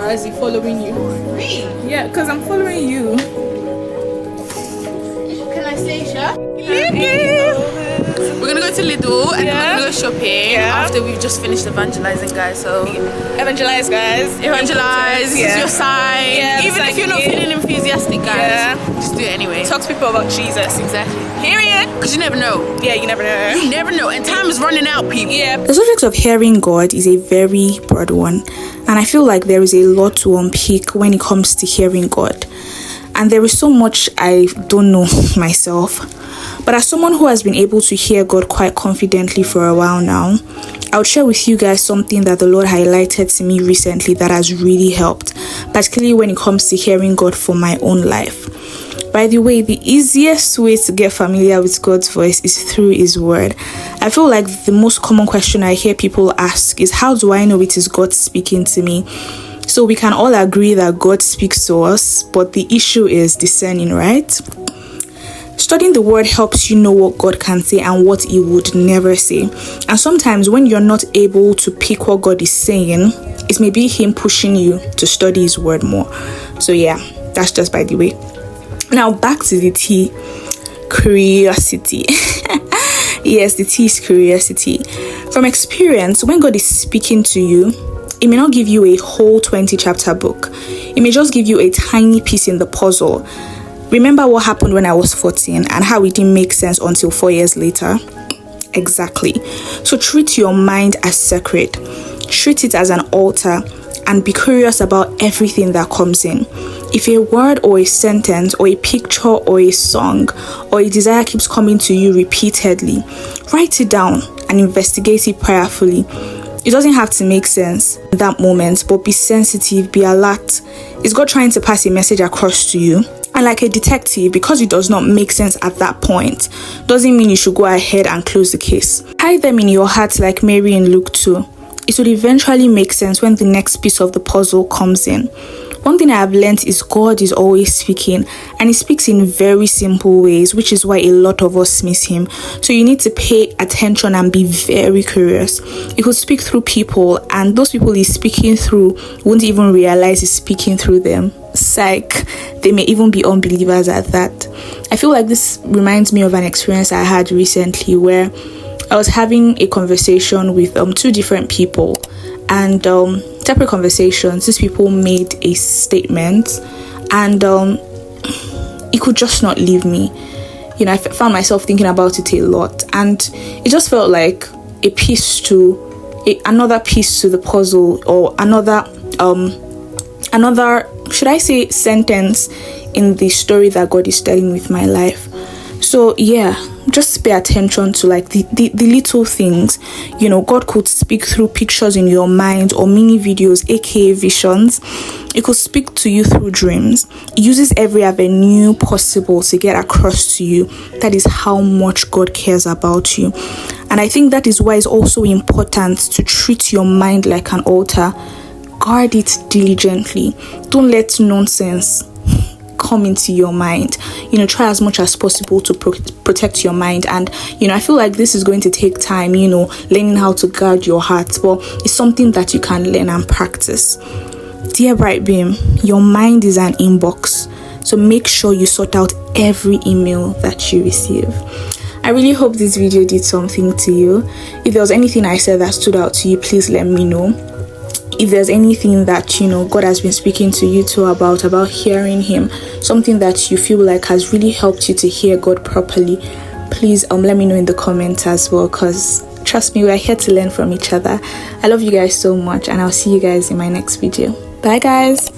or is he following you? Me? Yeah, because I'm following you. Can I stay, sure? We're gonna go to Lidl and then we're gonna go shopping after we've just finished evangelizing, guys. So Evangelize, guys. evangelize, this is your sign. Even if you're not feeling enthusiastic, guys, just do it anyway. Talk to people about Jesus. Exactly. Period. Because you never know. Yeah, you never know. You never know, and time is running out, people. Yeah. The subject of hearing God is a very broad one, and I feel like there is a lot to unpick when it comes to hearing God. And there is so much I don't know myself. But as someone who has been able to hear God quite confidently for a while now, I would share with you guys something that the Lord highlighted to me recently that has really helped, particularly when it comes to hearing God for my own life. By the way, the easiest way to get familiar with God's voice is through His Word. I feel like the most common question I hear people ask is, how do I know it is God speaking to me? So we can all agree that God speaks to us, but the issue is discerning, right? Studying the Word helps you know what God can say and what He would never say. And sometimes when you're not able to pick what God is saying, it may be Him pushing you to study His Word more. So yeah, that's just by the way. Now back to the T, curiosity. Yes, the T is curiosity. From experience, when God is speaking to you, it may not give you a whole 20-chapter book. It may just give you a tiny piece in the puzzle. Remember what happened when I was 14 and how it didn't make sense until 4 years later? Exactly. So treat your mind as sacred. Treat it as an altar and be curious about everything that comes in. If a word or a sentence or a picture or a song or a desire keeps coming to you repeatedly, write it down and investigate it prayerfully. It doesn't have to make sense in that moment, but be sensitive, be alert. Is God trying to pass a message across to you? And like a detective, because it does not make sense at that point, doesn't mean you should go ahead and close the case. Hide them in your heart like Mary in Luke 2. It will eventually make sense when the next piece of the puzzle comes in. One thing I have learned is God is always speaking, and He speaks in very simple ways, which is why a lot of us miss Him. So you need to pay attention and be very curious. He could speak through people, and those people He's speaking through won't even realize He's speaking through them. Psych, they may even be unbelievers at that. I feel like this reminds me of an experience I had recently where I was having a conversation with two different people, and separate conversations. These people made a statement, and it could just not leave me. You know, I found myself thinking about it a lot, and it just felt like a piece to another piece to the puzzle, or another should I say sentence in the story that God is telling with my life. So yeah, just pay attention to like the little things. You know, God could speak through pictures in your mind or mini videos, aka visions. It could speak to you through dreams. It uses every avenue possible to get across to you. That is how much God cares about you. And I think that is why it's also important to treat your mind like an altar. Guard it diligently. Don't let nonsense come into your mind. You know, try as much as possible to protect your mind. And you know, I feel like this is going to take time, you know, learning how to guard your heart, but it's something that you can learn and practice. Dear Bright Beam, your mind is an inbox, so make sure you sort out every email that you receive. I really hope this video did something to you. If there was anything I said that stood out to you, please let me know. If there's anything that, you know, God has been speaking to you too about hearing Him, something that you feel like has really helped you to hear God properly, please let me know in the comments as well, because trust me, we're here to learn from each other. I love you guys so much, and I'll see you guys in my next video. Bye guys.